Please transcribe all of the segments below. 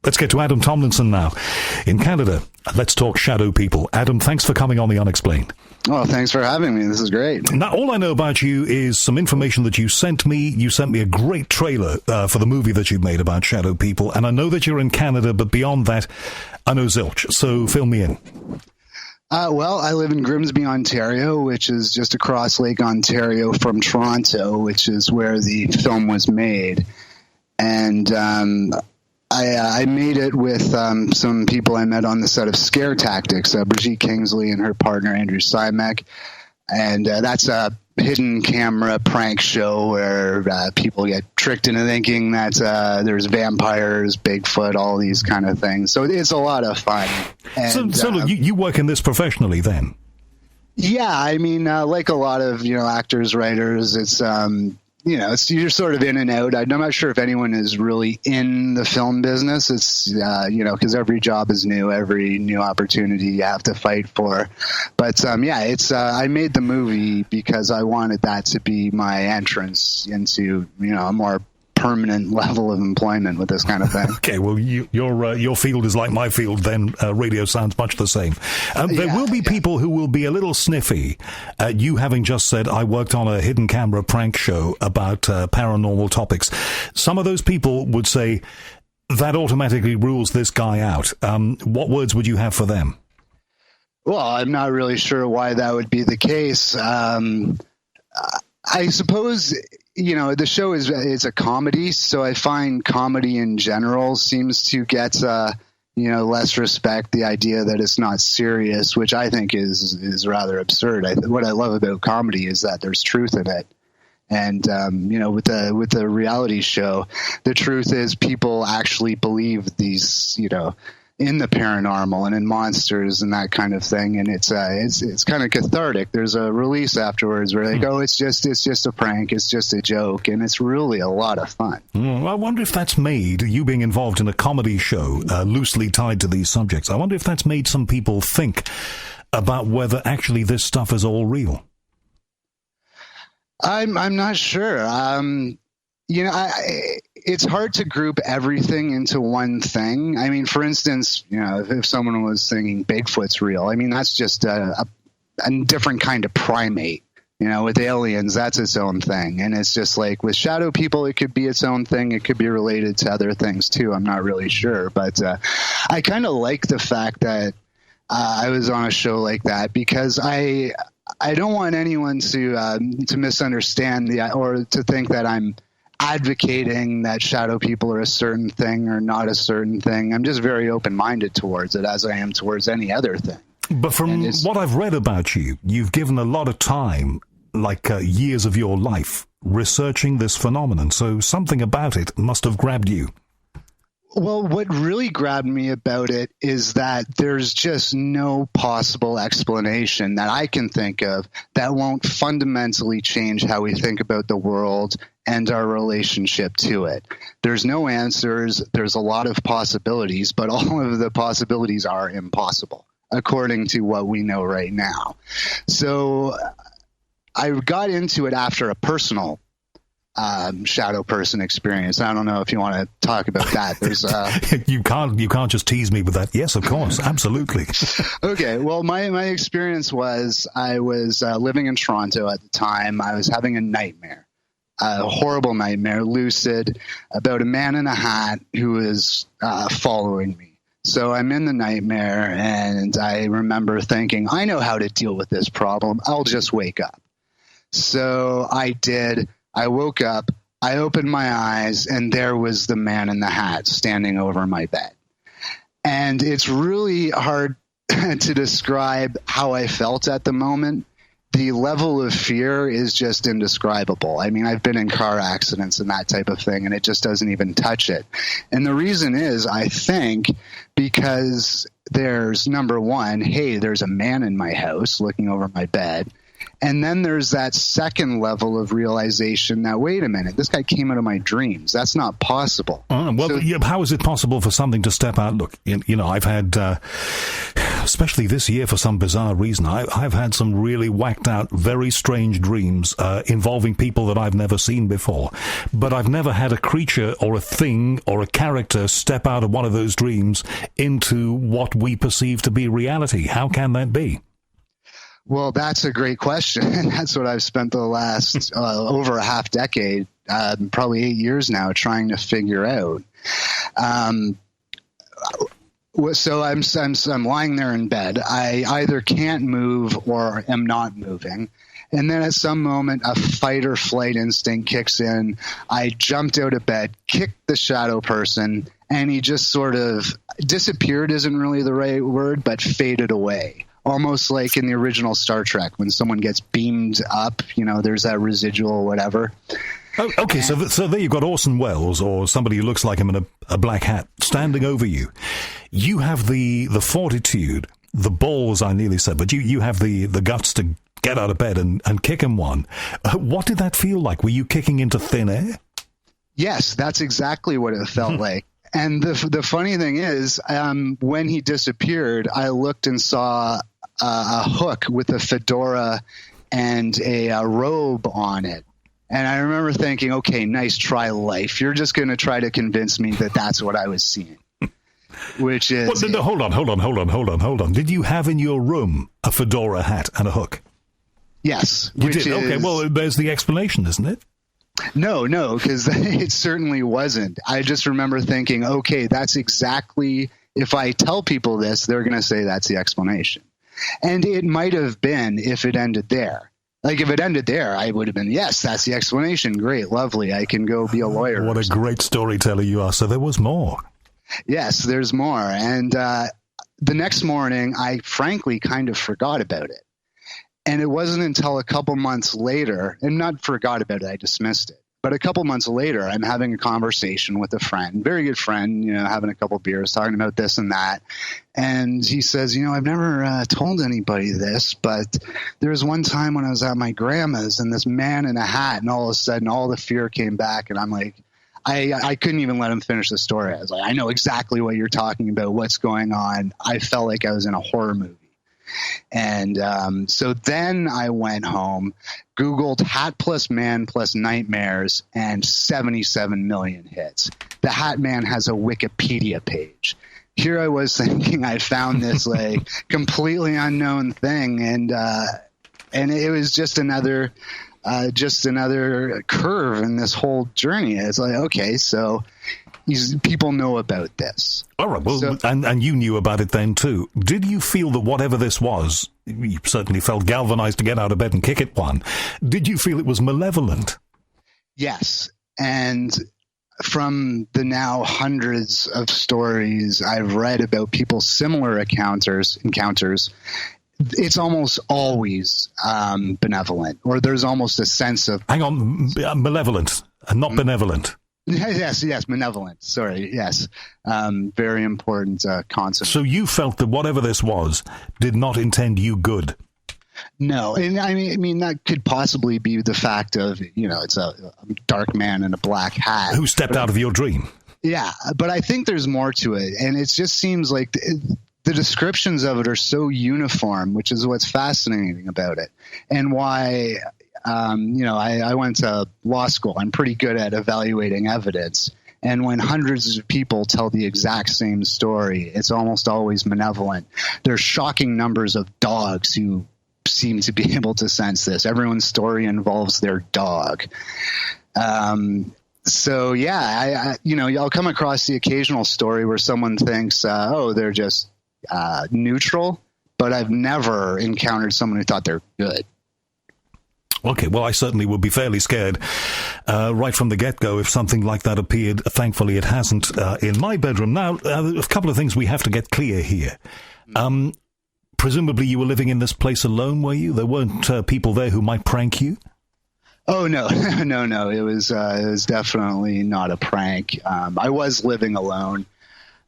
Let's get to Adam Tomlinson now in Canada. Let's talk shadow people. Adam, thanks for coming on The Unexplained. Well, thanks for having me. This is great. Now, all I know about you is some information that you sent me. You sent me a great trailer for the movie that you made about shadow people, and I know that you're in Canada, but beyond that, I know zilch. So fill me in. Well, I live in Grimsby, Ontario, which is just across Lake Ontario from Toronto, which is where the film was made. And I made it with some people I met on the set of Scare Tactics, Brigitte Kingsley and her partner, Andrew Simek. And that's a hidden camera prank show where people get tricked into thinking that there's vampires, Bigfoot, all these kind of things. So it's a lot of fun. And, so look, you work in this professionally then? Yeah, I mean, like a lot of, actors, writers, it's... you're sort of in and out. I'm not sure if anyone is really in the film business. It's, because every job is new, every new opportunity you have to fight for. But, I made the movie because I wanted that to be my entrance into, a more permanent level of employment with this kind of thing. Okay, well, your field is like my field, then radio sounds much the same. There will be people who will be a little sniffy at you having just said, I worked on a hidden camera prank show about paranormal topics. Some of those people would say, that automatically rules this guy out. What words would you have for them? Well, I'm not really sure why that would be the case. I suppose... the show is a comedy, so I find comedy in general seems to get, less respect. The idea that it's not serious, which I think is rather absurd. What I love about comedy is that there's truth in it. And, with the reality show, the truth is people actually believe these, in the paranormal and in monsters and that kind of thing, and it's kind of cathartic. There's a release afterwards where they go, it's just a prank, it's just a joke, and it's really a lot of fun. I wonder if that's made, you being involved in a comedy show loosely tied to these subjects, I wonder if that's made some people think about whether actually this stuff is all real. I'm not sure. It's hard to group everything into one thing. I mean, for instance, if someone was thinking Bigfoot's real, I mean, that's just a different kind of primate. With aliens, that's its own thing. And it's just like with shadow people, it could be its own thing. It could be related to other things too. I'm not really sure. But I kind of like the fact that I was on a show like that because I don't want anyone to misunderstand or to think that I'm advocating that shadow people are a certain thing or not a certain thing. I'm just very open-minded towards it, as I am towards any other thing. But from what I've read about you, you've given a lot of time, like years of your life, researching this phenomenon. So something about it must have grabbed you. Well, what really grabbed me about it is that there's just no possible explanation that I can think of that won't fundamentally change how we think about the world and our relationship to it. There's no answers. There's a lot of possibilities, but all of the possibilities are impossible, according to what we know right now. So I got into it after a personal shadow person experience. I don't know if you want to talk about that. There's you can't just tease me with that. Yes, of course, absolutely. Okay, well, my experience was I was living in Toronto at the time. I was having a nightmare, a horrible nightmare, lucid, about a man in a hat who was following me. So I'm in the nightmare, and I remember thinking, I know how to deal with this problem. I'll just wake up. So I did. I woke up, I opened my eyes, and there was the man in the hat standing over my bed. And it's really hard to describe how I felt at the moment. The level of fear is just indescribable. I mean, I've been in car accidents and that type of thing, and it just doesn't even touch it. And the reason is, I think, because there's, number one, hey, there's a man in my house looking over my bed. And then there's that second level of realization that, wait a minute, this guy came out of my dreams. That's not possible. How is it possible for something to step out? Look, I've had especially this year for some bizarre reason, I've had some really whacked out, very strange dreams involving people that I've never seen before. But I've never had a creature or a thing or a character step out of one of those dreams into what we perceive to be reality. How can that be? Well, that's a great question. That's what I've spent the last over a half decade, probably 8 years now, trying to figure out. So I'm lying there in bed. I either can't move or am not moving. And then at some moment, a fight or flight instinct kicks in. I jumped out of bed, kicked the shadow person, and he just sort of disappeared isn't really the right word, but faded away. Almost like in the original Star Trek when someone gets beamed up, there's that residual whatever. Oh, okay, so there you've got Orson Welles or somebody who looks like him in a black hat standing over you. You have the fortitude, the balls, I nearly said, but you have the guts to get out of bed and kick him one. What did that feel like? Were you kicking into thin air? Yes, that's exactly what it felt like. And the funny thing is, when he disappeared, I looked and saw a hook with a fedora and a robe on it. And I remember thinking, okay, nice try, life. You're just going to try to convince me that that's what I was seeing. Which is... Well, no, hold on. Did you have in your room a fedora hat and a hook? Yes. You did? Okay, well, there's the explanation, isn't it? No, because it certainly wasn't. I just remember thinking, okay, that's exactly... If I tell people this, they're going to say that's the explanation. And it might have been if it ended there. Like, if it ended there, I would have been, yes, that's the explanation. Great, lovely. I can go be a lawyer. What a great storyteller you are. So there was more. Yes, there's more. And the next morning, I frankly kind of forgot about it. And it wasn't until a couple months later, and not forgot about it, I dismissed it. But a couple months later, I'm having a conversation with a friend, very good friend, having a couple beers, talking about this and that. And he says, I've never told anybody this, but there was one time when I was at my grandma's and this man in a hat, and all of a sudden all the fear came back. And I'm like, I couldn't even let him finish the story. I was like, I know exactly what you're talking about, what's going on. I felt like I was in a horror movie. And so then I went home, Googled Hat plus Man plus Nightmares, and 77 million hits. The Hat Man has a Wikipedia page. Here I was thinking I found this like completely unknown thing, and it was just another curve in this whole journey. It's like, okay, so people know about this. All right. Well, and you knew about it then too. Did you feel that whatever this was, you certainly felt galvanized to get out of bed and kick it one. Did you feel it was malevolent? Yes. And from the now hundreds of stories I've read about people's similar encounters, it's almost always benevolent, or there's almost a sense of... Hang on, malevolent and not benevolent. Yes, benevolent. Sorry, yes. Very important concept. So you felt that whatever this was did not intend you good? No, and I mean that could possibly be the fact of, it's a dark man in a black hat. Who stepped out of your dream. Yeah, but I think there's more to it, and it just seems like the descriptions of it are so uniform, which is what's fascinating about it, and why... I went to law school. I'm pretty good at evaluating evidence. And when hundreds of people tell the exact same story, it's almost always malevolent. There's shocking numbers of dogs who seem to be able to sense this. Everyone's story involves their dog. So, yeah, I'll come across the occasional story where someone thinks, they're just neutral. But I've never encountered someone who thought they're good. Okay, well, I certainly would be fairly scared right from the get-go if something like that appeared. Thankfully, it hasn't in my bedroom. Now, a couple of things we have to get clear here. Presumably, you were living in this place alone, were you? There weren't people there who might prank you? Oh, no. No. It was definitely not a prank. I was living alone.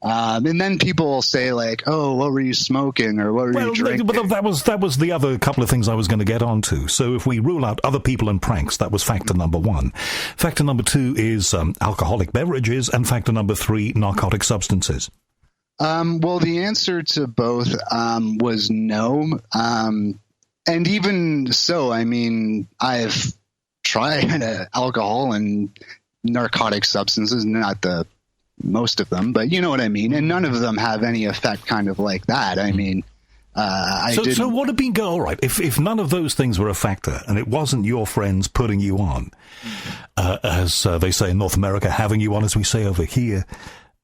And then people will say like, "Oh, what were you smoking?" or "What were you drinking?" But that was the other couple of things I was going to get onto. So if we rule out other people and pranks, that was factor number one. Factor number two is alcoholic beverages, and factor number three, narcotic substances. Well, the answer to both was no. And even so, I mean, I've tried alcohol and narcotic substances, not the most of them, but you know what I mean? And none of them have any effect kind of like that. I mean, So what had been going, all right, if none of those things were a factor and it wasn't your friends putting you on, as they say in North America, having you on, as we say over here,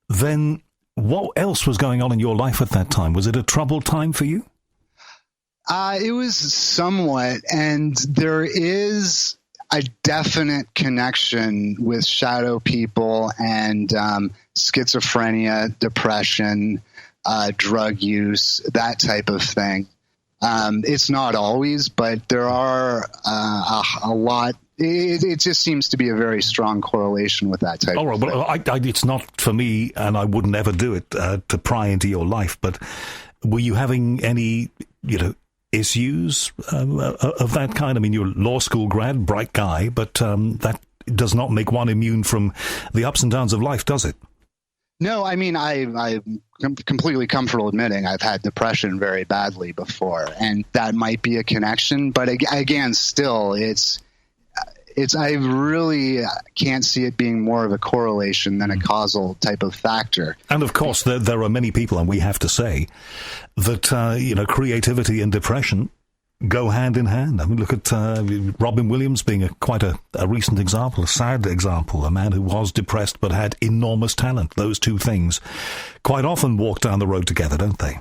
then what else was going on in your life at that time? Was it a troubled time for you? It was somewhat, and there is a definite connection with shadow people and schizophrenia, depression, drug use, that type of thing. It's not always, but there are a lot. It just seems to be a very strong correlation with that type of thing. But it's not for me, and I wouldn't ever do it to pry into your life, but were you having any, issues of that kind? I mean, you're a law school grad, bright guy, but that does not make one immune from the ups and downs of life, does it? No, I mean, I'm completely comfortable admitting I've had depression very badly before, and that might be a connection. But again, still, it's I really can't see it being more of a correlation than a causal type of factor. And of course, there are many people, and we have to say that creativity and depression go hand in hand. I mean, look at Robin Williams being quite a recent example, a sad example, a man who was depressed but had enormous talent. Those two things quite often walk down the road together, don't they?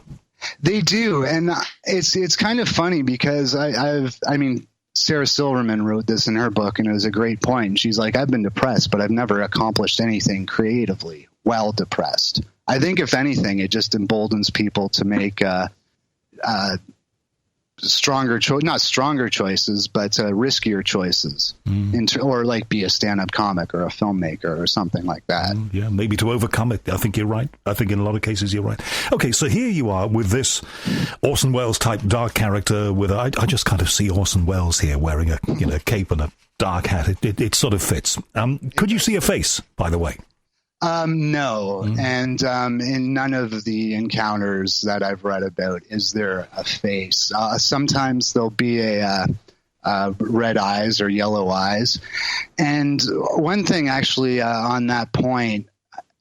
They do, and it's kind of funny because I mean, Sarah Silverman wrote this in her book, and it was a great point. She's like, I've been depressed, but I've never accomplished anything creatively while depressed. I think, if anything, it just emboldens people to make not stronger choices, but riskier choices, or like be a stand-up comic or a filmmaker or something like that. Yeah, maybe to overcome it. I think you're right. I think in a lot of cases you're right. Okay, so here you are with this Orson Welles type dark character. I just kind of see Orson Welles here wearing a cape and a dark hat. It sort of fits. Could you see a face, by the way? No, and in none of the encounters that I've read about is there a face. Sometimes there'll be a red eyes or yellow eyes. And one thing actually on that point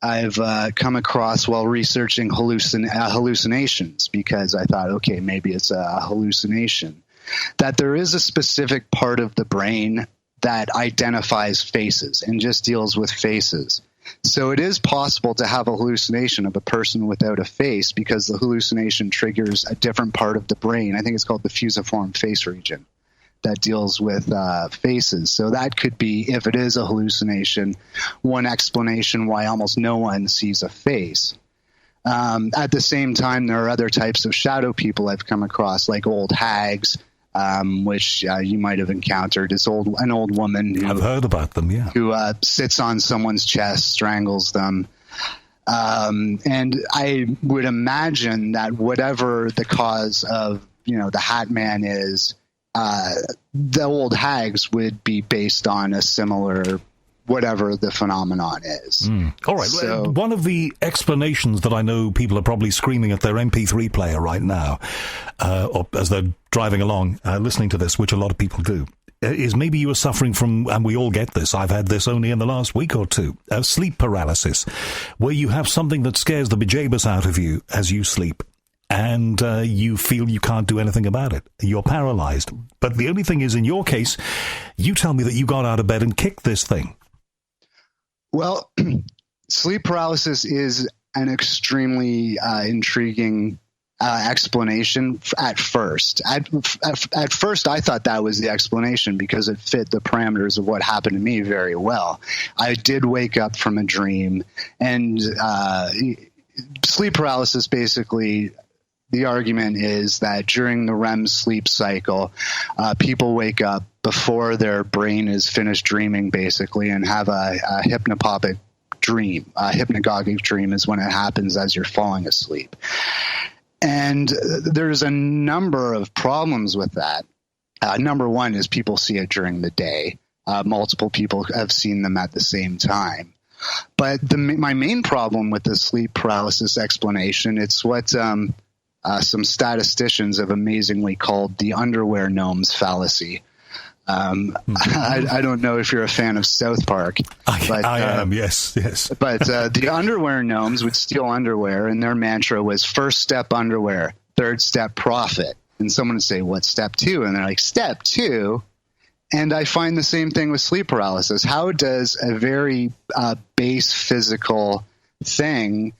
I've come across while researching hallucinations, because I thought, okay, maybe it's a hallucination, that there is a specific part of the brain that identifies faces and just deals with faces. So it is possible to have a hallucination of a person without a face because the hallucination triggers a different part of the brain. I think it's called the fusiform face region that deals with faces. So that could be, if it is a hallucination, one explanation why almost no one sees a face. At the same time, there are other types of shadow people I've come across, like old hags, which you might have encountered. It's an old woman who, I've heard about them, yeah, who sits on someone's chest, strangles them. And I would imagine that whatever the cause of, the Hat Man is, the old hags would be based on a similar whatever the phenomenon is. All right. So, one of the explanations that I know people are probably screaming at their MP3 player right now, or as they're driving along, listening to this, which a lot of people do, is maybe you are suffering from, and we all get this, I've had this only in the last week or two, sleep paralysis, where you have something that scares the bejeebus out of you as you sleep. And you feel you can't do anything about it. You're paralyzed. But the only thing is, in your case, you tell me that you got out of bed and kicked this thing. Well, sleep paralysis is an extremely intriguing explanation at first. At first, I thought that was the explanation because it fit the parameters of what happened to me very well. I did wake up from a dream, and sleep paralysis basically, the argument is that during the REM sleep cycle, people wake up before their brain is finished dreaming, basically, and have a hypnagogic dream. A hypnagogic dream is when it happens as you're falling asleep. And there's a number of problems with that. Number one is people see it during the day. Multiple people have seen them at the same time. But my main problem with the sleep paralysis explanation, it's what some statisticians have amazingly called the underwear gnomes fallacy. I don't know if you're a fan of South Park. I am, yes. But the underwear gnomes would steal underwear, and their mantra was first step underwear, third step profit. And someone would say, what's step 2? And they're like, step 2? And I find the same thing with sleep paralysis. How does a very base physical thing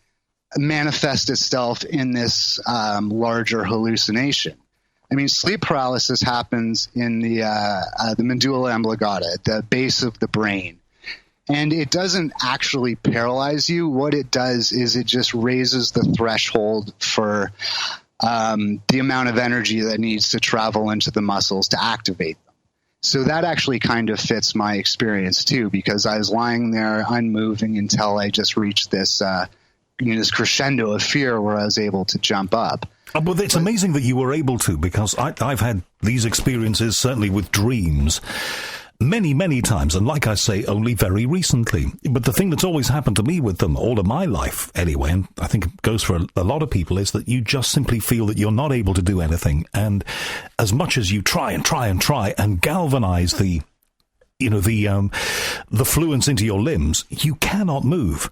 manifest itself in this larger hallucination? I mean, sleep paralysis happens in the medulla oblongata, the base of the brain. And it doesn't actually paralyze you. What it does is it just raises the threshold for the amount of energy that needs to travel into the muscles to activate them. So that actually kind of fits my experience too, because I was lying there unmoving until I just reached this this crescendo of fear where I was able to jump up. Well, it's amazing that you were able to, because I've had these experiences, certainly with dreams, many, many times, and like I say, only very recently. But the thing that's always happened to me with them, all of my life anyway, and I think it goes for a lot of people, is that you just simply feel that you're not able to do anything. And as much as you try and galvanize the fluence into your limbs, you cannot move.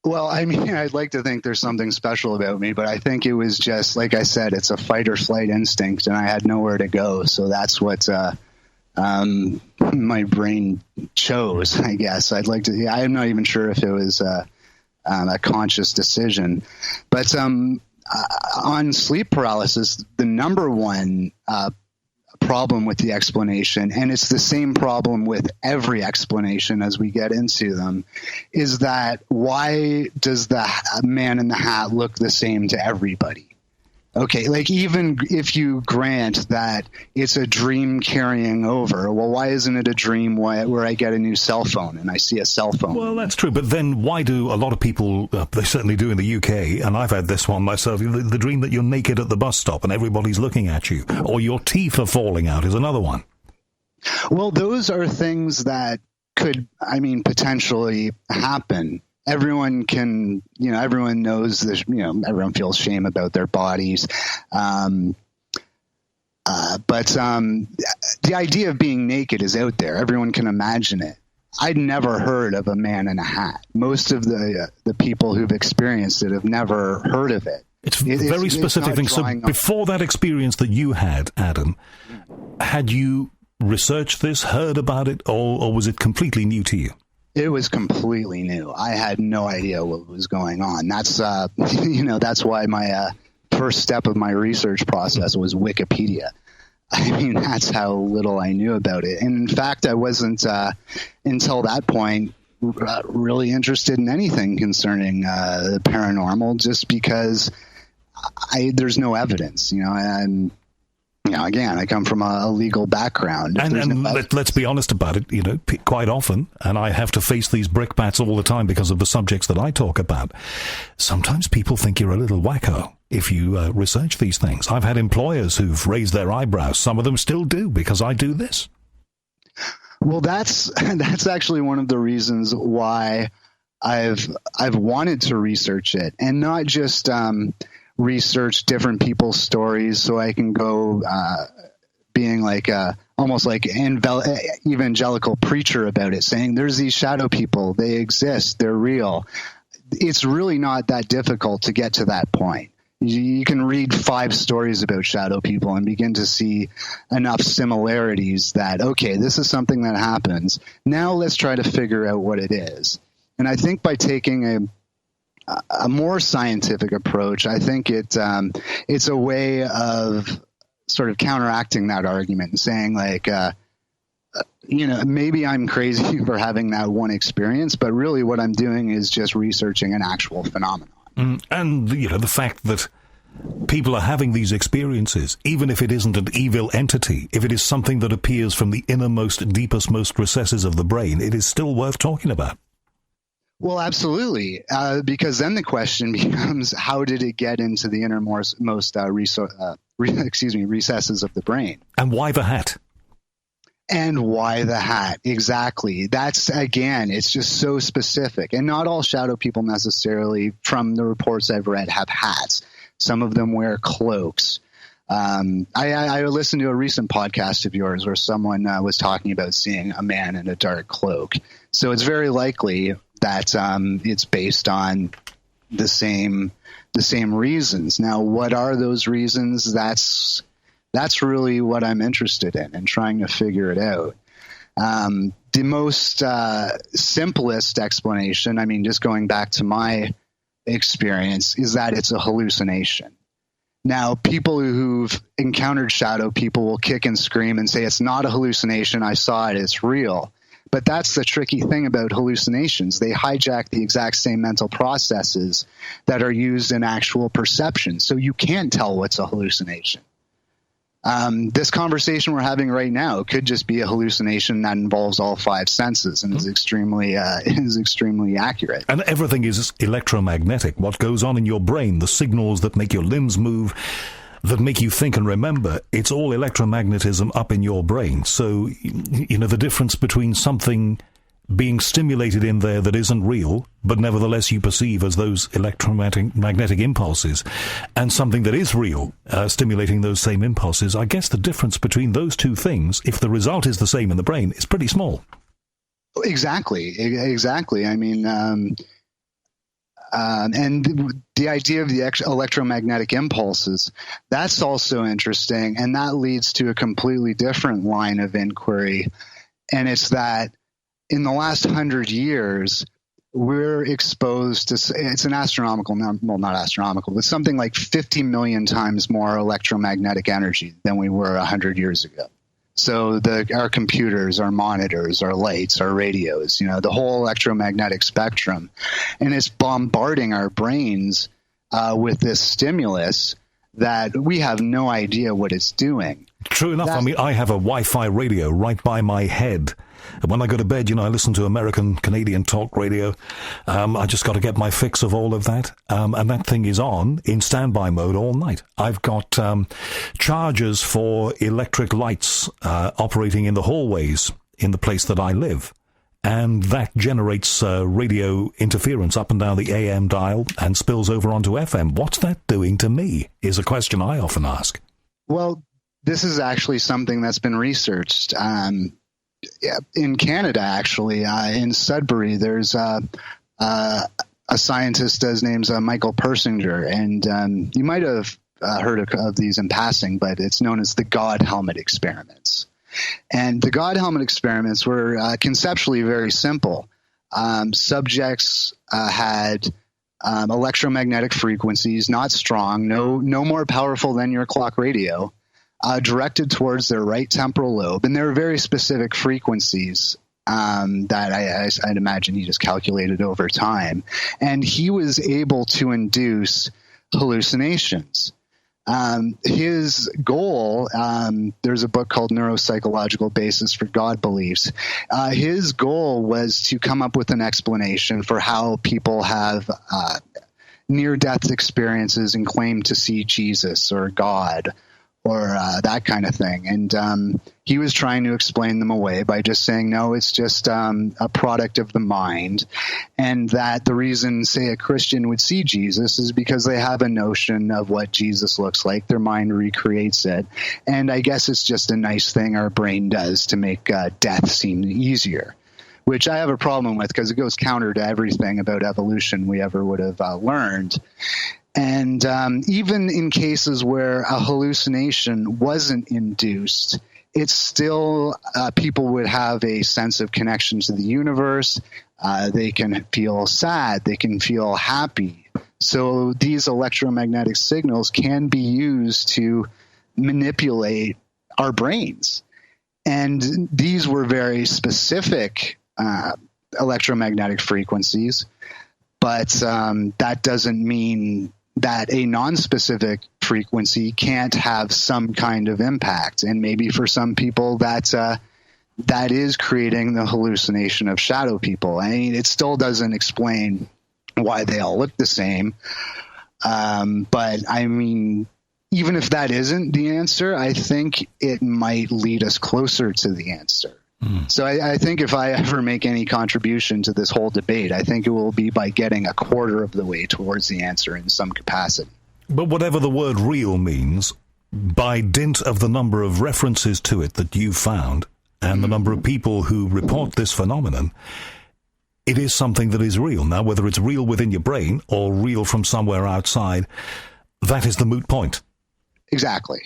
Well, I mean, I'd like to think there's something special about me, but I think it was just, like I said, it's a fight or flight instinct, and I had nowhere to go. So that's what my brain chose, I guess. I'm not even sure if it was a conscious decision. But on sleep paralysis, the number one problem with the explanation, and it's the same problem with every explanation as we get into them, is that why does the man in the hat look the same to everybody? Okay, like even if you grant that it's a dream carrying over, well, why isn't it a dream where I get a new cell phone and I see a cell phone? Well, that's true, but then why do a lot of people, they certainly do in the UK, and I've had this one myself, the dream that you're naked at the bus stop and everybody's looking at you, or your teeth are falling out is another one. Well, those are things that could, potentially happen. Everyone can, everyone knows this, everyone feels shame about their bodies. But the idea of being naked is out there. Everyone can imagine it. I'd never heard of a man in a hat. Most of the people who've experienced it have never heard of it. It's a very specific thing. So before that experience that you had, Adam, had you researched this, heard about it, or was it completely new to you? It was completely new. I had no idea what was going on. That's, that's why my first step of my research process was Wikipedia. I mean, that's how little I knew about it. And in fact, I wasn't, until that point, really interested in anything concerning the paranormal, just because there's no evidence, and again, I come from a legal background. And let's be honest about it, quite often, and I have to face these brickbats all the time because of the subjects that I talk about, sometimes people think you're a little wacko if you research these things. I've had employers who've raised their eyebrows. Some of them still do, because I do this. Well, that's actually one of the reasons why I've wanted to research it, and not just research different people's stories so I can go being like almost like evangelical preacher about it, saying there's these shadow people, they exist, they're real. It's really not that difficult to get to that point. You can read 5 stories about shadow people and begin to see enough similarities that, okay, this is something that happens. Now let's try to figure out what it is. And I think by taking a more scientific approach, I think it's a way of sort of counteracting that argument and saying, like, maybe I'm crazy for having that one experience, but really what I'm doing is just researching an actual phenomenon. And, the fact that people are having these experiences, even if it isn't an evil entity, if it is something that appears from the innermost, deepest, most recesses of the brain, it is still worth talking about. Well, absolutely, because then the question becomes, how did it get into the innermost recesses of the brain? And why the hat? And why the hat? Exactly. That's, again, it's just so specific. And not all shadow people necessarily, from the reports I've read, have hats. Some of them wear cloaks. I listened to a recent podcast of yours where someone was talking about seeing a man in a dark cloak. So it's very likely that it's based on the same reasons. Now, what are those reasons? That's really what I'm interested in and trying to figure it out. The most simplest explanation, I mean, just going back to my experience, is that it's a hallucination. Now, people who've encountered shadow people will kick and scream and say, it's not a hallucination, I saw it, it's real. But that's the tricky thing about hallucinations. They hijack the exact same mental processes that are used in actual perception. So you can't tell what's a hallucination. This conversation we're having right now could just be a hallucination that involves all five senses and is extremely accurate. And everything is electromagnetic. What goes on in your brain, the signals that make your limbs move, that make you think and remember, it's all electromagnetism up in your brain. So, the difference between something being stimulated in there that isn't real, but nevertheless you perceive as those electromagnetic impulses, and something that is real, stimulating those same impulses, I guess the difference between those two things, if the result is the same in the brain, is pretty small. Exactly. I mean, and the idea of the electromagnetic impulses, that's also interesting, and that leads to a completely different line of inquiry, and it's that in the last 100 years, we're exposed to, it's an astronomical number, well, not astronomical, but something like 50 million times more electromagnetic energy than we were 100 years ago. So our computers, our monitors, our lights, our radios, the whole electromagnetic spectrum, and it's bombarding our brains with this stimulus that we have no idea what it's doing. True enough. I mean, I have a Wi-Fi radio right by my head. And when I go to bed, I listen to American, Canadian talk radio. I just got to get my fix of all of that. And that thing is on in standby mode all night. I've got chargers for electric lights operating in the hallways in the place that I live. And that generates radio interference up and down the AM dial and spills over onto FM. What's that doing to me is a question I often ask. Well, this is actually something that's been researched. In Canada, actually, in Sudbury, there's a scientist, his name's Michael Persinger, and you might have heard of these in passing, but it's known as the God helmet experiments. And the God helmet experiments were conceptually very simple. Subjects had electromagnetic frequencies, not strong, no more powerful than your clock radio, directed towards their right temporal lobe. And there are very specific frequencies that I'd imagine he just calculated over time. And he was able to induce hallucinations. His goal, there's a book called Neuropsychological Basis for God Beliefs. His goal was to come up with an explanation for how people have near-death experiences and claim to see Jesus or God or that kind of thing. And he was trying to explain them away by just saying, no, it's just a product of the mind. And that the reason, say, a Christian would see Jesus is because they have a notion of what Jesus looks like. Their mind recreates it. And I guess it's just a nice thing our brain does to make death seem easier, which I have a problem with because it goes counter to everything about evolution we ever would have learned. And even in cases where a hallucination wasn't induced, it's still people would have a sense of connection to the universe. They can feel sad. They can feel happy. So these electromagnetic signals can be used to manipulate our brains. And these were very specific electromagnetic frequencies, but that doesn't mean that a non-specific frequency can't have some kind of impact. And maybe for some people that is creating the hallucination of shadow people. I mean, it still doesn't explain why they all look the same. But I mean, even if that isn't the answer, I think it might lead us closer to the answer. So I think if I ever make any contribution to this whole debate, I think it will be by getting a quarter of the way towards the answer in some capacity. But whatever the word real means, by dint of the number of references to it that you've found and the number of people who report this phenomenon, it is something that is real. Now, whether it's real within your brain or real from somewhere outside, that is the moot point. Exactly.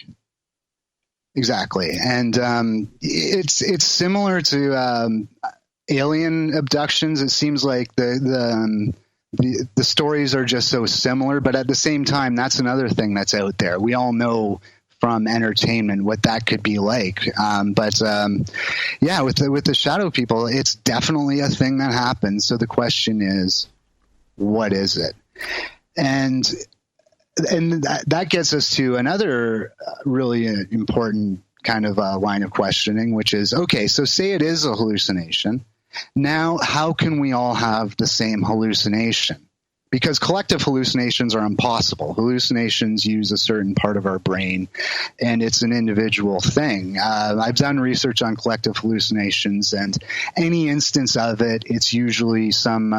And it's similar to alien abductions. It seems like the stories are just so similar, but at the same time, that's another thing that's out there. We all know from entertainment what that could be like. With the shadow people, it's definitely a thing that happens. So the question is, what is it? And that gets us to another really important kind of line of questioning, which is, okay, so say it is a hallucination. Now, how can we all have the same hallucination? Because collective hallucinations are impossible. Hallucinations use a certain part of our brain, and it's an individual thing. I've done research on collective hallucinations, and any instance of it, it's usually some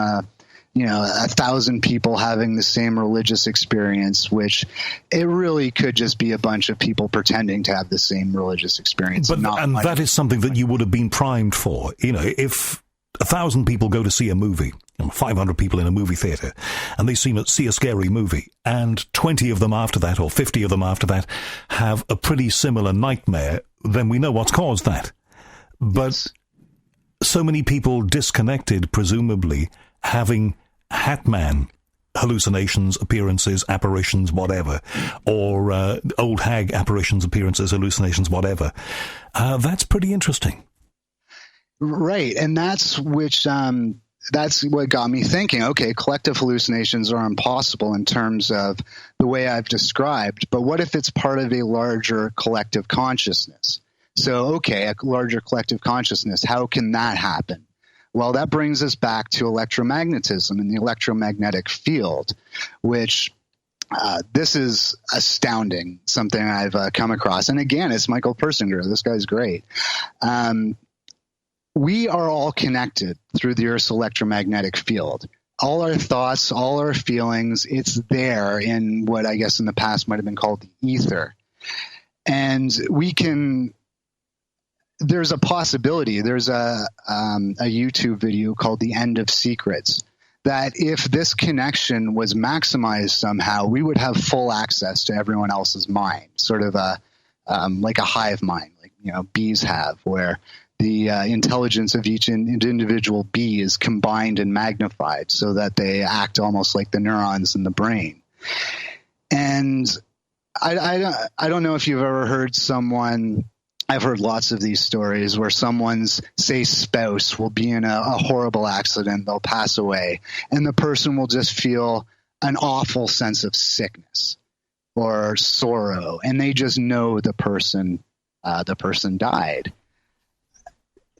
1,000 people having the same religious experience, which it really could just be a bunch of people pretending to have the same religious experience. But that is something that you would have been primed for. If 1,000 people go to see a movie, 500 people in a movie theater, and they see a scary movie, and 20 of them after that, or 50 of them after that, have a pretty similar nightmare, then we know what's caused that. But so many people disconnected, presumably, having Hatman hallucinations, appearances, apparitions, whatever, or old hag apparitions, appearances, hallucinations, whatever. That's pretty interesting. Right, and that's what got me thinking, okay, collective hallucinations are impossible in terms of the way I've described, but what if it's part of a larger collective consciousness? So, okay, a larger collective consciousness, how can that happen? Well, that brings us back to electromagnetism and the electromagnetic field, which this is astounding, something I've come across. And again, it's Michael Persinger. This guy's great. We are all connected through the Earth's electromagnetic field. All our thoughts, all our feelings, it's there in what I guess in the past might have been called the ether. And there's a possibility, there's a YouTube video called The End of Secrets, that if this connection was maximized somehow, we would have full access to everyone else's mind, sort of like a hive mind, like bees have, where the intelligence of each individual bee is combined and magnified so that they act almost like the neurons in the brain. And I don't know if you've ever heard someone, I've heard lots of these stories where someone's, say, spouse will be in a horrible accident, they'll pass away, and the person will just feel an awful sense of sickness or sorrow, and they just know the person died.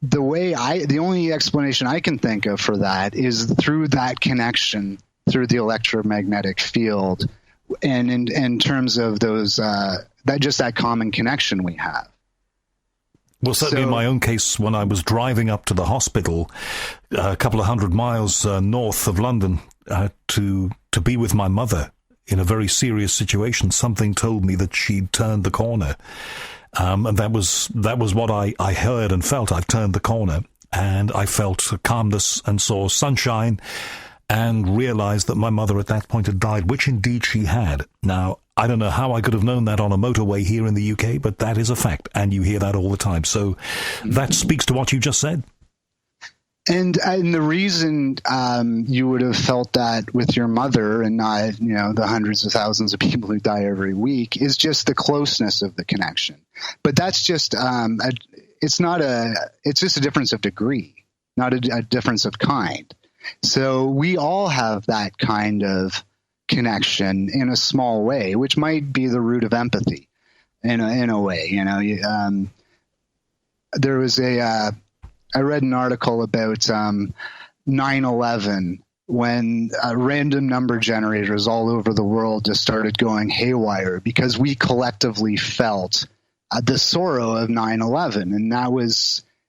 The only explanation I can think of for that is through that connection through the electromagnetic field, and in terms of those that common connection we have. Well, certainly in my own case, when I was driving up to the hospital a couple of 100 miles north of London to be with my mother in a very serious situation, something told me that she'd turned the corner. And that was what I heard and felt. I turned the corner, and I felt calmness and saw sunshine and realized that my mother at that point had died, which indeed she had. Now, I don't know how I could have known that on a motorway here in the UK, but that is a fact, and you hear that all the time. So that speaks to what you just said. And the reason you would have felt that with your mother and not, the hundreds of thousands of people who die every week is just the closeness of the connection. But that's just it's just a difference of degree, not a difference of kind. So we all have that kind of connection in a small way, which might be the root of empathy in a way. There was I read an article about 9/11 when random number generators all over the world just started going haywire because we collectively felt the sorrow of 9/11.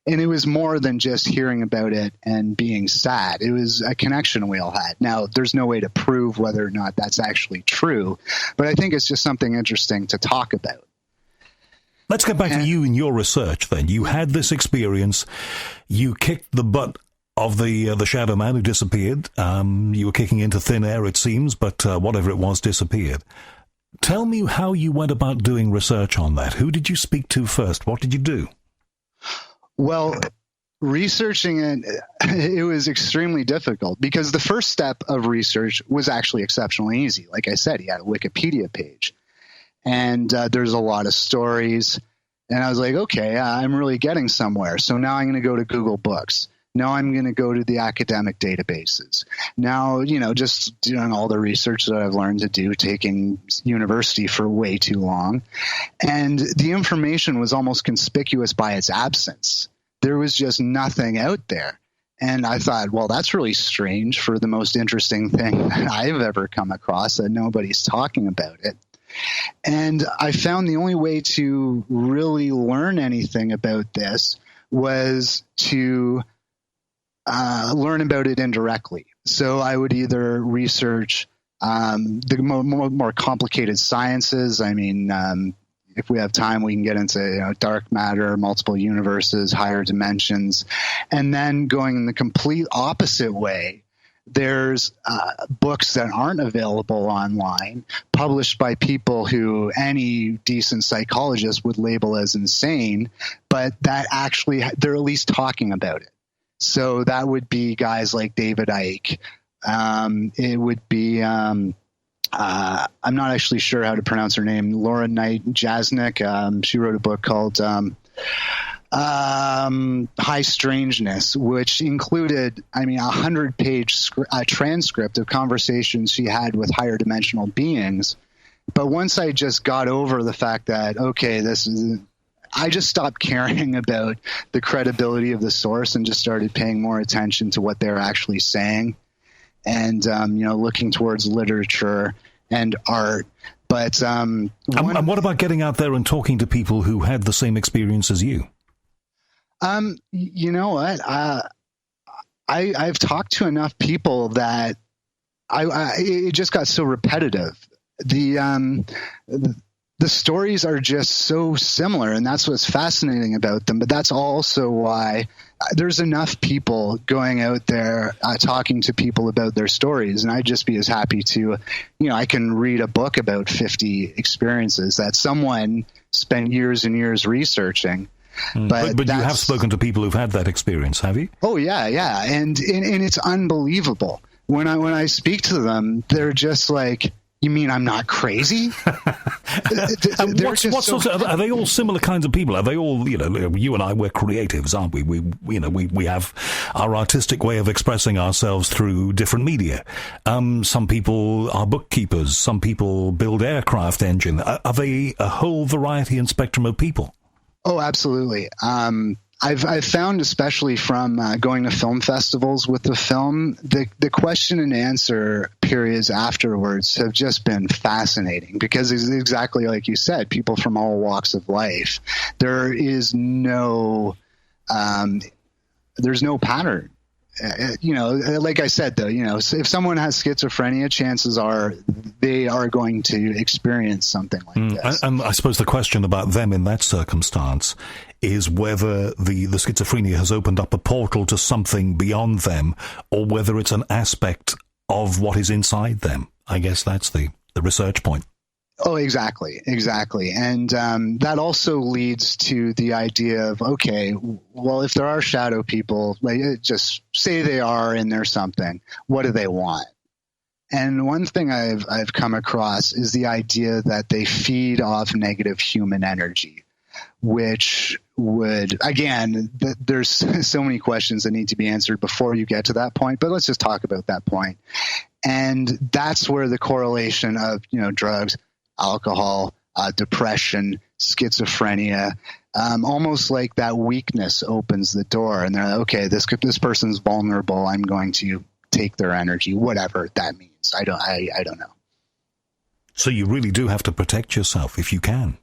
And it was more than just hearing about it and being sad. It was a connection we all had. Now, there's no way to prove whether or not that's actually true, but I think it's just something interesting to talk about. Let's get back to you and your research then. You had this experience. You kicked the butt of the shadow man who disappeared. You were kicking into thin air, it seems, but whatever it was disappeared. Tell me how you went about doing research on that. Who did you speak to first? What did you do? Well, researching it was extremely difficult because the first step of research was actually exceptionally easy. Like I said, he had a Wikipedia page, and there's a lot of stories. And I was like, okay, I'm really getting somewhere. So now I'm going to go to Google Books. Now I'm going to go to the academic databases. Now, just doing all the research that I've learned to do, taking university for way too long. And the information was almost conspicuous by its absence. There was just nothing out there. And I thought, well, that's really strange for the most interesting thing that I've ever come across, that nobody's talking about it. And I found the only way to really learn anything about this was to learn about it indirectly. So I would either research the more complicated sciences. I mean, if we have time, we can get into dark matter, multiple universes, higher dimensions. And then going in the complete opposite way, there's books that aren't available online, published by people who any decent psychologist would label as insane, but that actually they're at least talking about it. So that would be guys like David Icke. It would be, I'm not actually sure how to pronounce her name, Laura Knight Jasnik. She wrote a book called High Strangeness, which included, 100-page transcript of conversations she had with higher dimensional beings. But once I just got over the fact that, okay, I just stopped caring about the credibility of the source and just started paying more attention to what they're actually saying and, looking towards literature and art. But and what about getting out there and talking to people who had the same experience as you? You know what? I've talked to enough people that it just got so repetitive. The stories are just so similar, and that's what's fascinating about them. But that's also why there's enough people going out there talking to people about their stories. And I'd just be as happy to, I can read a book about 50 experiences that someone spent years and years researching. But you have spoken to people who've had that experience, have you? Oh, yeah. And it's unbelievable. When I speak to them, they're just like, you mean I'm not crazy? Are they all similar kinds of people? Are they all, you and I, we're creatives, aren't we? We have our artistic way of expressing ourselves through different media. Some people are bookkeepers. Some people build aircraft engine. Are they a whole variety and spectrum of people? Oh, absolutely. I've found, especially from going to film festivals with the film, the question and answer periods afterwards have just been fascinating because it's exactly like you said, people from all walks of life. There is no, there's no pattern. Like I said, though, if someone has schizophrenia, chances are they are going to experience something like this. And I suppose the question about them in that circumstance is whether the schizophrenia has opened up a portal to something beyond them, or whether it's an aspect of what is inside them. I guess that's the research point. Oh, exactly. And that also leads to the idea of, okay, well, if there are shadow people, just say they are and they're something, what do they want? And one thing I've come across is the idea that they feed off negative human energy, which would, again, there's so many questions that need to be answered before you get to that point, but let's just talk about that point. And that's where the correlation of, drugs, alcohol, depression, schizophrenia, almost like that weakness opens the door, and they're like, okay, this person's vulnerable. I'm going to take their energy, whatever that means. I don't know. So you really do have to protect yourself if you can.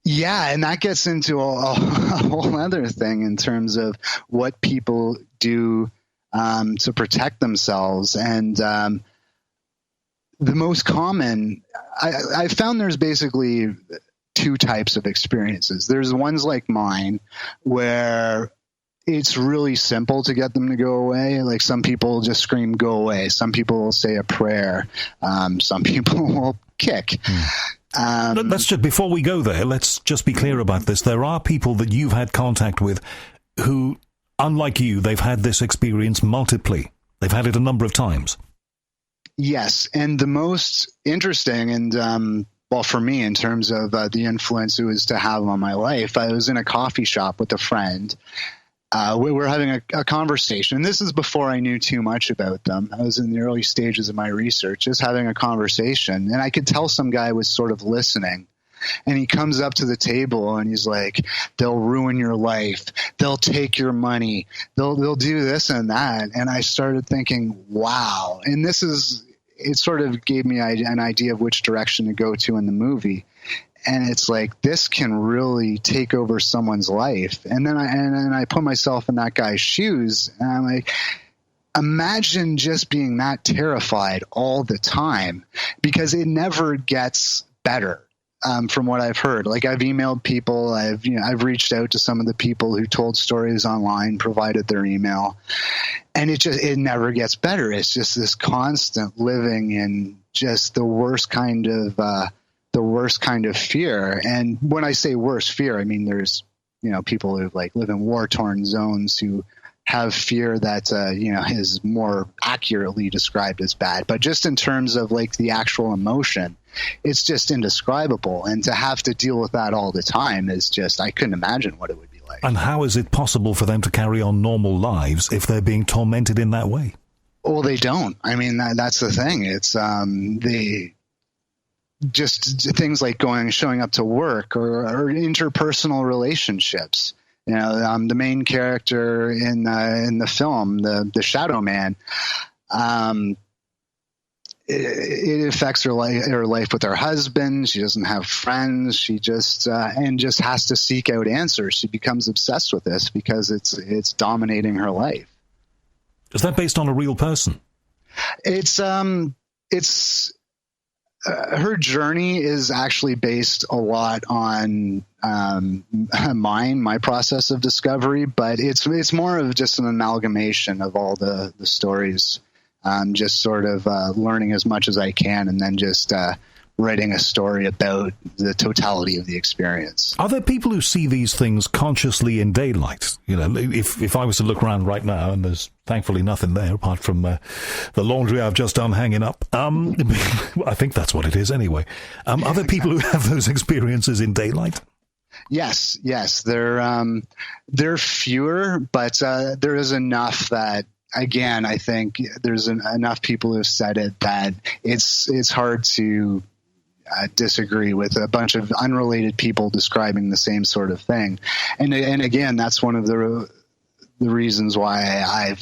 Yeah, and that gets into a whole other thing in terms of what people do to protect themselves. And the most common, I found there's basically two types of experiences. There's ones like mine where it's really simple to get them to go away. Like some people just scream, "Go away." Some people will say a prayer. Some people will kick. Let's just, before we go there, let's just be clear about this. There are people that you've had contact with who, unlike you, they've had this experience multiply. They've had it a number of times. Yes. And the most interesting and, well, for me, in terms of the influence it was to have on my life, I was in a coffee shop with a friend. We were having a conversation. This is before I knew too much about them. I was in the early stages of my research, just having a conversation. And I could tell some guy was sort of listening. And he comes up to the table and he's like, "They'll ruin your life. They'll take your money. They'll do this and that." And I started thinking, wow. And it sort of gave me an idea of which direction to go to in the movie. And it's like, this can really take over someone's life. And then I put myself in that guy's shoes, and I'm like, imagine just being that terrified all the time, because it never gets better. From what I've heard, like I've emailed people, I've reached out to some of the people who told stories online, provided their email, and it never gets better. It's just this constant living in just the worst kind of fear. And when I say worst fear, I mean there's people who like live in war-torn zones who have fear that is more accurately described as bad. But just in terms of like the actual emotion, it's just indescribable. And to have to deal with that all the time is just, I couldn't imagine what it would be like. And how is it possible for them to carry on normal lives if they're being tormented in that way? Well, they don't. I mean, that's the thing. It's just things like showing up to work or interpersonal relationships. The main character in the film, the Shadow Man, it affects her life with her husband. She doesn't have friends. She just has to seek out answers. She becomes obsessed with this because it's dominating her life. Is that based on a real person? It's her journey is actually based a lot on my process of discovery, but it's more of just an amalgamation of all the stories. Just sort of learning as much as I can, and then just writing a story about the totality of the experience. Are there people who see these things consciously in daylight? If I was to look around right now, and there's thankfully nothing there apart from the laundry I've just done hanging up. I think that's what it is anyway. Are there people who have those experiences in daylight? Yes. They're fewer, but there is enough that, again, I think there's enough people who have said it that it's hard to disagree with a bunch of unrelated people describing the same sort of thing. And again, that's one of the reasons why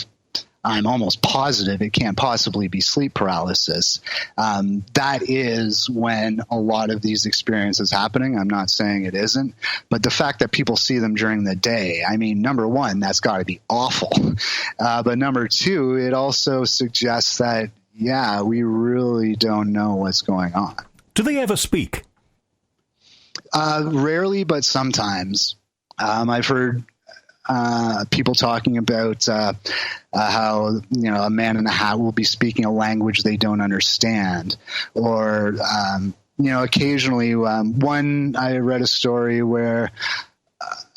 I'm almost positive it can't possibly be sleep paralysis. That is when a lot of these experiences happening. I'm not saying it isn't, but the fact that people see them during the day, I mean, number one, that's got to be awful. But number two, it also suggests that, yeah, we really don't know what's going on. Do they ever speak? Rarely, but sometimes. I've heard people talking about how a man in a hat will be speaking a language they don't understand, or occasionally. One, I read a story where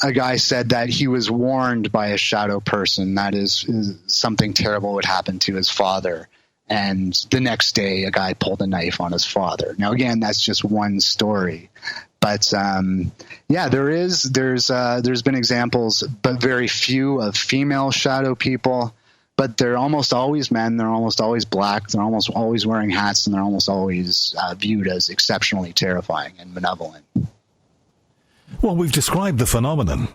a guy said that he was warned by a shadow person that is something terrible would happen to his father. And the next day, a guy pulled a knife on his father. Now, again, that's just one story. But, there's been examples, but very few, of female shadow people. But they're almost always men. They're almost always black. They're almost always wearing hats. And they're almost always viewed as exceptionally terrifying and malevolent. Well, we've described the phenomenon.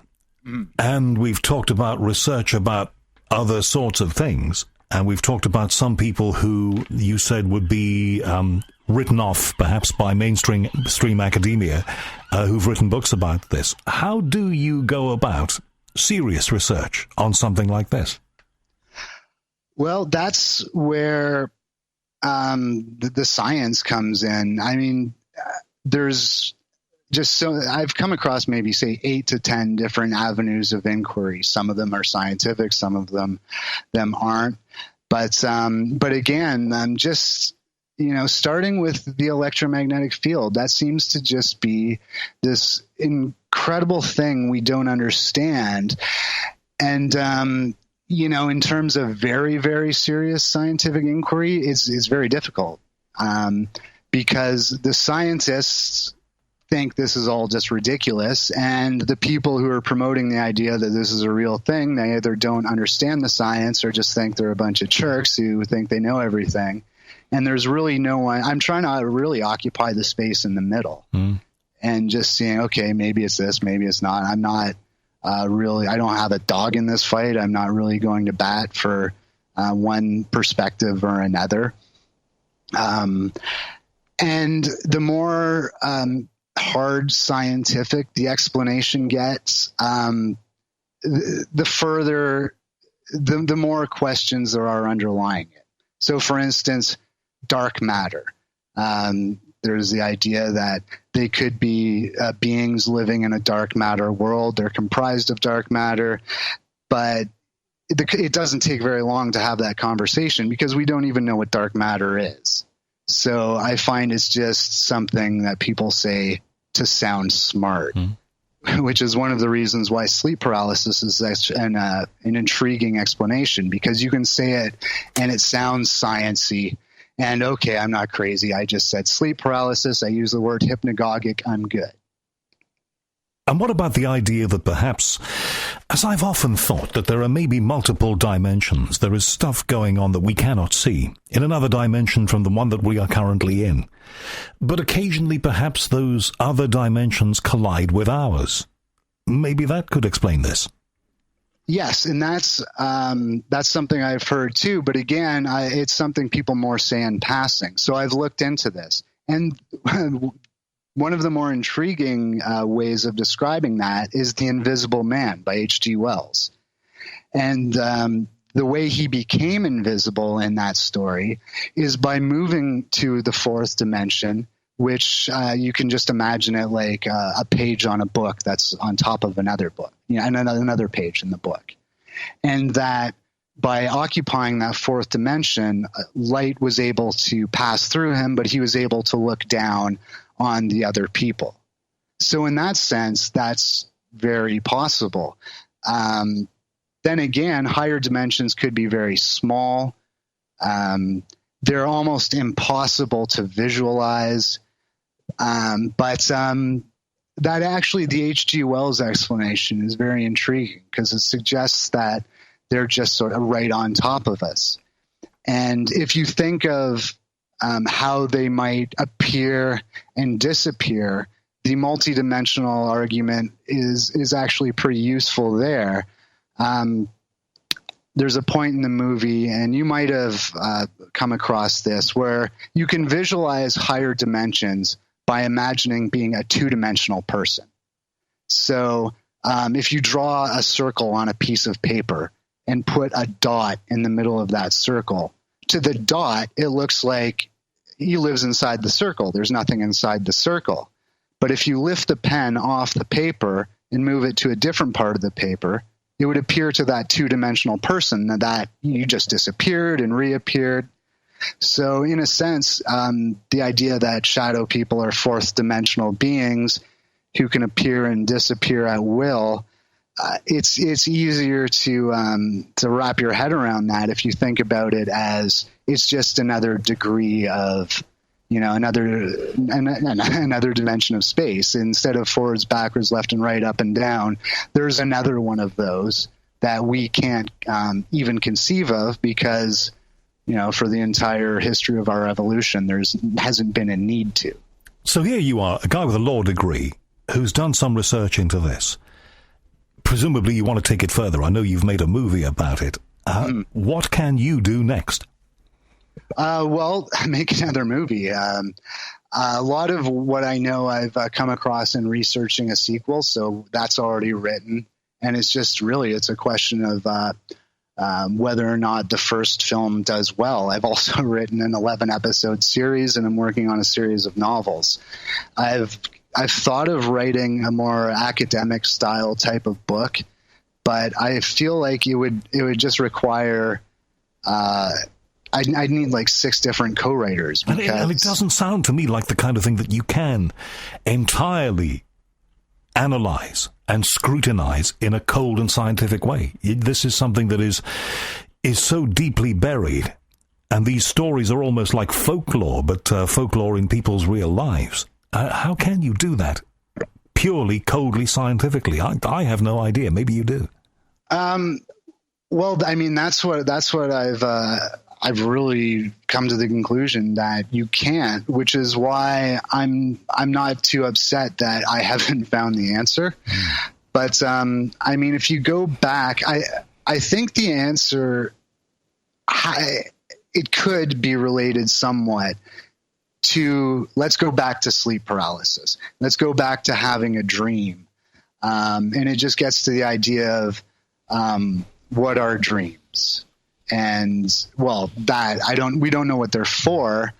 And we've talked about research about other sorts of things. And we've talked about some people who you said would be written off perhaps by mainstream academia who've written books about this. How do you go about serious research on something like this? Well, that's where the science comes in. I mean, there's just so I've come across maybe say 8 to 10 different avenues of inquiry. Some of them are scientific, some of them aren't. But again, I'm just, starting with the electromagnetic field, that seems to just be this incredible thing we don't understand. And, in terms of very, very serious scientific inquiry, it's very difficult because the scientists think this is all just ridiculous, and the people who are promoting the idea that this is a real thing, they either don't understand the science or just think they're a bunch of jerks who think they know everything. And there's really no one. I'm trying to really occupy the space in the middle and just seeing, okay, maybe it's this, maybe it's not. I'm not really, I don't have a dog in this fight. I'm not really going to bat for one perspective or another. And the more hard scientific the explanation gets, the further, the more questions there are underlying it. So, for instance, dark matter. There's the idea that they could be beings living in a dark matter world. They're comprised of dark matter, but it doesn't take very long to have that conversation because we don't even know what dark matter is. So I find it's just something that people say to sound smart, which is one of the reasons why sleep paralysis is an intriguing explanation, because you can say it and it sounds sciencey. And okay, I'm not crazy. I just said sleep paralysis. I use the word hypnagogic. I'm good. And what about the idea that perhaps, as I've often thought, that there are maybe multiple dimensions? There is stuff going on that we cannot see in another dimension from the one that we are currently in. But occasionally, perhaps those other dimensions collide with ours. Maybe that could explain this. Yes, and that's something I've heard too. But again, it's something people more say in passing. So I've looked into this. And one of the more intriguing ways of describing that is The Invisible Man by H.G. Wells. And the way he became invisible in that story is by moving to the fourth dimension, which you can just imagine it like a page on a book that's on top of another book, and another page in the book. And that by occupying that fourth dimension, light was able to pass through him, but he was able to look down on the other people. So in that sense, that's very possible. Then again, higher dimensions could be very small. They're almost impossible to visualize. But that actually, the H.G. Wells explanation is very intriguing because it suggests that they're just sort of right on top of us. And if you think of how they might appear and disappear, the multidimensional argument is actually pretty useful there. There's a point in the movie, and you might have come across this, where you can visualize higher dimensions by imagining being a two-dimensional person. So if you draw a circle on a piece of paper and put a dot in the middle of that circle, to the dot, it looks like he lives inside the circle. There's nothing inside the circle. But if you lift the pen off the paper and move it to a different part of the paper, it would appear to that two-dimensional person that you just disappeared and reappeared. So in a sense, the idea that shadow people are fourth-dimensional beings who can appear and disappear at will, it's easier to wrap your head around that if you think about it as it's just another degree of, another dimension of space. Instead of forwards, backwards, left and right, up and down, there's another one of those that we can't even conceive of because, for the entire history of our evolution, hasn't been a need to. So here you are, a guy with a law degree who's done some research into this. Presumably you want to take it further. I know you've made a movie about it. What can you do next? Well, make another movie. A lot of what I know I've come across in researching a sequel, so that's already written. And it's just really, it's a question of whether or not the first film does well. I've also written an 11-episode series, and I'm working on a series of novels. I've thought of writing a more academic style type of book, but I feel like it would just require I'd need like 6 different co-writers. And it doesn't sound to me like the kind of thing that you can entirely analyze and scrutinize in a cold and scientific way. This is something that is so deeply buried, and these stories are almost like folklore, but folklore in people's real lives. How can you do that purely, coldly, scientifically? I have no idea. Maybe you do. Well, I mean, that's what I've really come to the conclusion that you can't, which is why I'm not too upset that I haven't found the answer. But I mean, if you go back, I think the answer, it could be related somewhat to, let's go back to sleep paralysis. Let's go back to having a dream. And it just gets to the idea of what are dreams? And well, we don't know what they're for,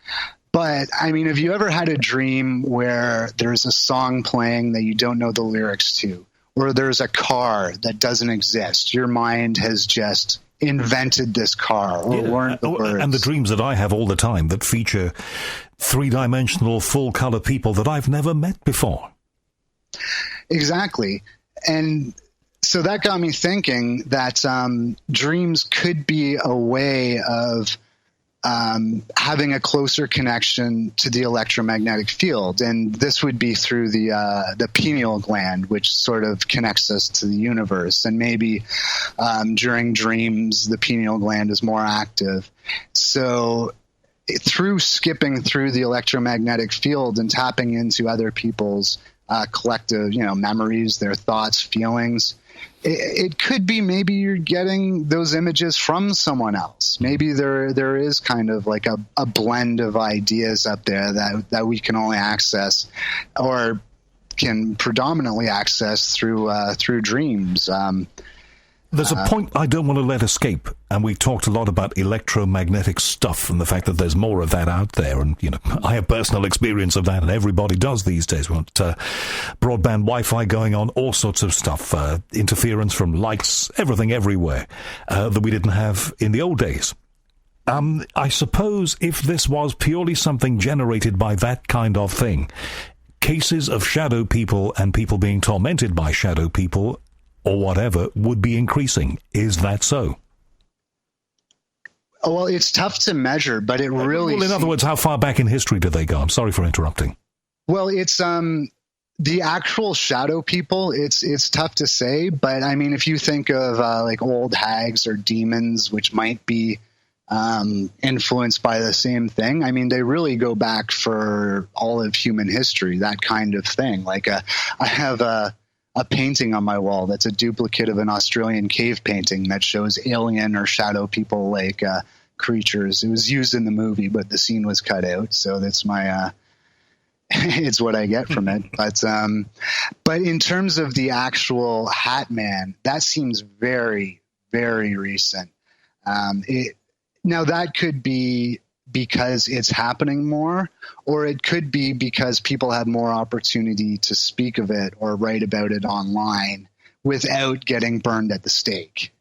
but I mean, have you ever had a dream where there's a song playing that you don't know the lyrics to, or there's a car that doesn't exist? Your mind has just invented this car or learned the words. And the dreams that I have all the time that feature 3-dimensional full color people that I've never met before. Exactly. And so that got me thinking that dreams could be a way of having a closer connection to the electromagnetic field. And this would be through the pineal gland, which sort of connects us to the universe. And maybe during dreams, the pineal gland is more active. So through skipping through the electromagnetic field and tapping into other people's collective, memories, their thoughts, feelings, it could be maybe you're getting those images from someone else. Maybe there is kind of like a blend of ideas up there that we can only access or can predominantly access through dreams. There's a point I don't want to let escape, and we've talked a lot about electromagnetic stuff and the fact that there's more of that out there, and I have personal experience of that, and everybody does these days. We want broadband Wi-Fi going on, all sorts of stuff, interference from lights, everything everywhere that we didn't have in the old days. I suppose if this was purely something generated by that kind of thing, cases of shadow people and people being tormented by shadow people or whatever would be increasing. Is that so? Well, it's tough to measure, but it really... Well, in other words, how far back in history do they go? I'm sorry for interrupting. Well, it's the actual shadow people, it's tough to say, but I mean, if you think of like old hags or demons, which might be influenced by the same thing, I mean, they really go back for all of human history, that kind of thing. Like I have a painting on my wall that's a duplicate of an Australian cave painting that shows alien or shadow people like creatures. It was used in the movie, but the scene was cut out, so that's my it's what I get from it. But in terms of the actual Hat Man, that seems very, very recent. Now that could be because it's happening more, or it could be because people have more opportunity to speak of it or write about it online without getting burned at the stake.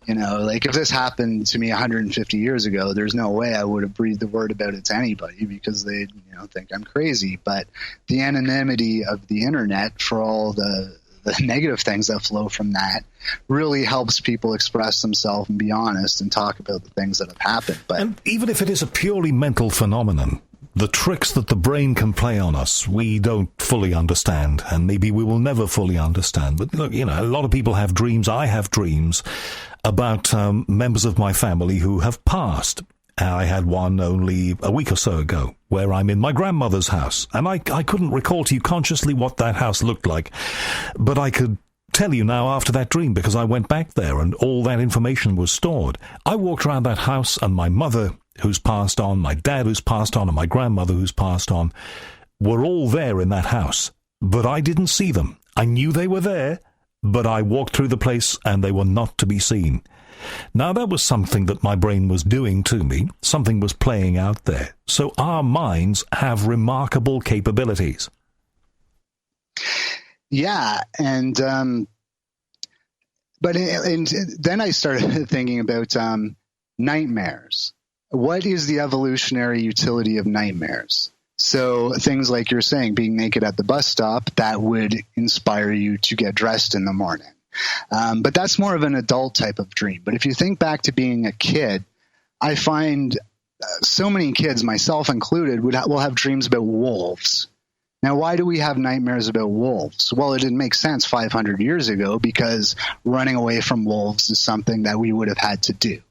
Like if this happened to me 150 years ago, there's no way I would have breathed the word about it to anybody because they'd think I'm crazy. But the anonymity of the internet, for all the negative things that flow from that, really helps people express themselves and be honest and talk about the things that have happened. And even if it is a purely mental phenomenon, the tricks that the brain can play on us, we don't fully understand, and maybe we will never fully understand. But look, a lot of people have dreams. I have dreams about members of my family who have passed. I had one only a week or so ago where I'm in my grandmother's house, and I couldn't recall to you consciously what that house looked like, but I could tell you now after that dream, because I went back there and all that information was stored. I walked around that house, and my mother, who's passed on, my dad, who's passed on, and my grandmother, who's passed on, were all there in that house. But I didn't see them. I knew they were there, but I walked through the place and they were not to be seen. Now, that was something that my brain was doing to me. Something was playing out there. So our minds have remarkable capabilities. Yeah, and then I started thinking about nightmares. What is the evolutionary utility of nightmares? So things like you're saying, being naked at the bus stop, that would inspire you to get dressed in the morning. But that's more of an adult type of dream. But if you think back to being a kid, I find so many kids, myself included, will have dreams about wolves. Now, why do we have nightmares about wolves? Well, it didn't make sense 500 years ago because running away from wolves is something that we would have had to do.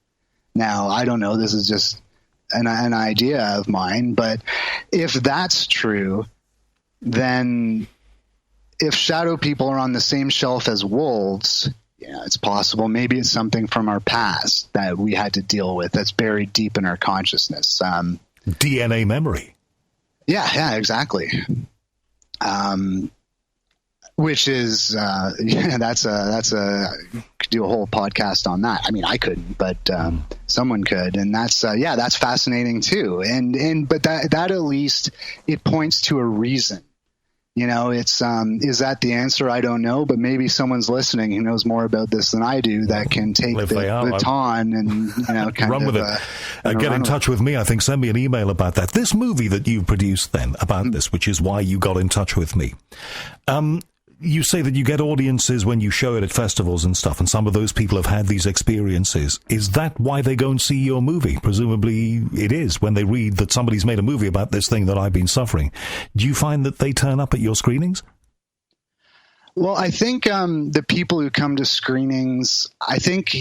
Now, I don't know. This is just an idea of mine. But if that's true, then if shadow people are on the same shelf as wolves, yeah, it's possible. Maybe it's something from our past that we had to deal with that's buried deep in our consciousness. DNA memory. Yeah, exactly. Which is, that's could do a whole podcast on that. I mean, I couldn't, but someone could, and that's fascinating too. But that at least it points to a reason. You know, it's is that the answer? I don't know, but maybe someone's listening who knows more about this than I do that can take the baton and kind run with it. Get in touch with me. I think send me an email about that. This movie that you produced then about this, which is why you got in touch with me. You say that you get audiences when you show it at festivals and stuff, and some of those people have had these experiences. Is that why they go and see your movie? Presumably it is, when they read that somebody's made a movie about this thing that I've been suffering. Do you find that they turn up at your screenings? Well, I think the people who come to screenings, I think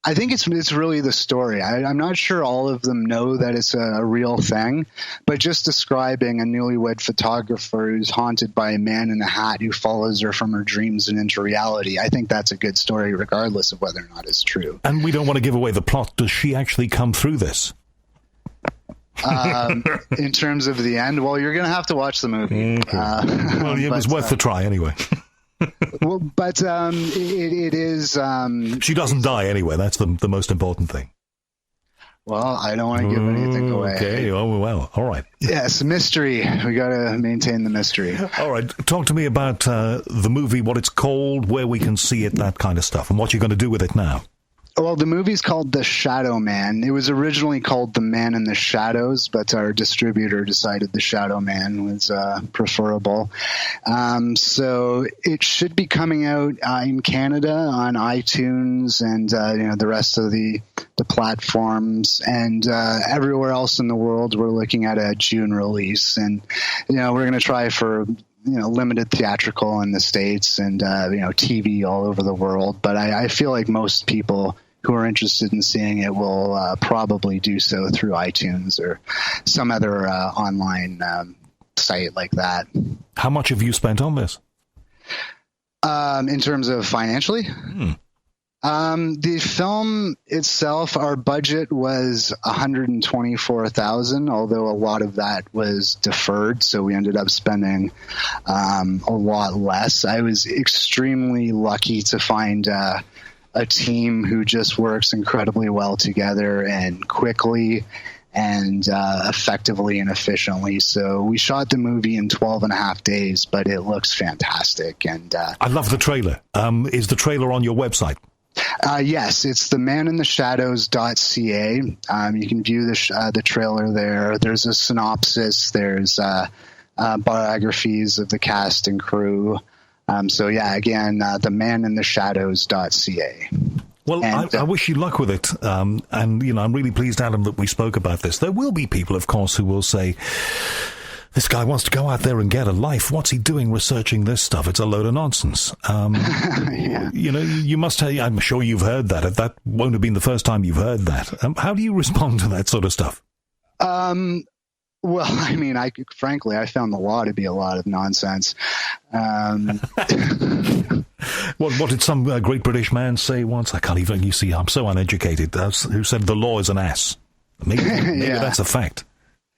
it's really the story. I'm not sure all of them know that it's a real thing, but just describing a newlywed photographer who's haunted by a man in a hat who follows her from her dreams and into reality, I think that's a good story regardless of whether or not it's true. And we don't want to give away the plot. Does she actually come through this? In terms of the end, well, you're going to have to watch the movie. Okay. Well, it was worth the try anyway. Well, but it is. She doesn't die anyway. That's the most important thing. Well, I don't want to give anything away. Okay. Oh well. All right. Yes, mystery. We got to maintain the mystery. All right. Talk to me about the movie, what it's called, where we can see it, that kind of stuff, and what you're going to do with it now. Well, the movie's called The Shadow Man. It was originally called The Man in the Shadows, but our distributor decided The Shadow Man was preferable. So it should be coming out in Canada on iTunes and the rest of the platforms, and everywhere else in the world. We're looking at a June release, and we're going to try for limited theatrical in the States and TV all over the world. But I feel like most people who are interested in seeing it will probably do so through iTunes or some other online site like that. How much have you spent on this? In terms of financially? The film itself, our budget was $124,000, although a lot of that was deferred, so we ended up spending a lot less. I was extremely lucky to find a team who just works incredibly well together and quickly and effectively and efficiently. So we shot the movie in 12 and a half days, but it looks fantastic. And I love the trailer. Is the trailer on your website? Yes, it's themanintheshadows.ca. You can view the trailer there. There's a synopsis. There's biographies of the cast and crew. So yeah, again, themanintheshadows.ca. Well, I wish you luck with it. And I'm really pleased, Adam, that we spoke about this. There will be people, of course, who will say, this guy wants to go out there and get a life. What's he doing researching this stuff? It's a load of nonsense. Yeah. You must have, I'm sure you've heard that. That won't have been the first time you've heard that. How do you respond to that sort of stuff? Well, I mean, frankly, I found the law to be a lot of nonsense. What did some great British man say once? I can't even, you see, I'm so uneducated. Who said the law is an ass? Maybe that's a fact.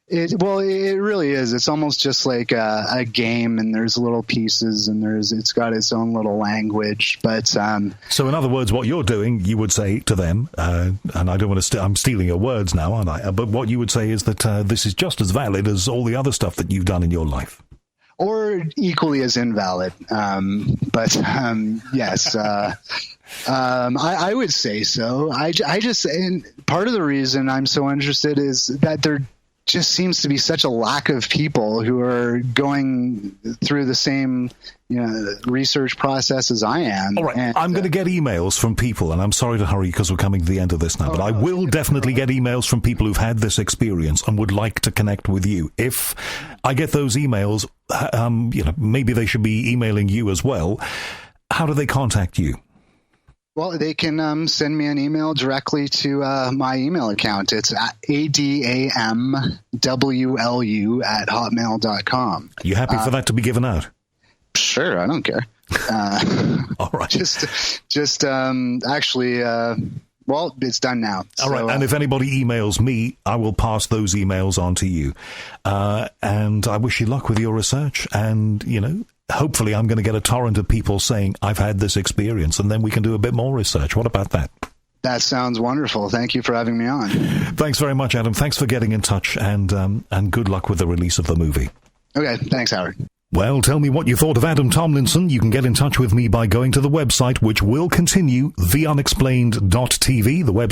It really is. It's almost just like a game, and there's little pieces, and it's got its own little language. But so, in other words, what you're doing, you would say to them, and I don't want to. I'm stealing your words now, aren't I? But what you would say is that this is just as valid as all the other stuff that you've done in your life, or equally as invalid. Yes. I would say so. I just, and part of the reason I'm so interested is that there just seems to be such a lack of people who are going through the same, research process as I am. All right, I'm going to get emails from people, and I'm sorry to hurry because we're coming to the end of this now, but I will definitely get emails from people who've had this experience and would like to connect with you. If I get those emails, maybe they should be emailing you as well. How do they contact you? Well, they can send me an email directly to my email account. It's adamwlu@hotmail.com. Are you happy for that to be given out? Sure, I don't care. All right. Well, it's done now. All right, and if anybody emails me, I will pass those emails on to you. And I wish you luck with your research. And, hopefully I'm going to get a torrent of people saying, I've had this experience, and then we can do a bit more research. What about that? That sounds wonderful. Thank you for having me on. Thanks very much, Adam. Thanks for getting in touch, and good luck with the release of the movie. Okay, thanks, Howard. Well, tell me what you thought of Adam Tomlinson. You can get in touch with me by going to the website, which will continue, theunexplained.tv. The website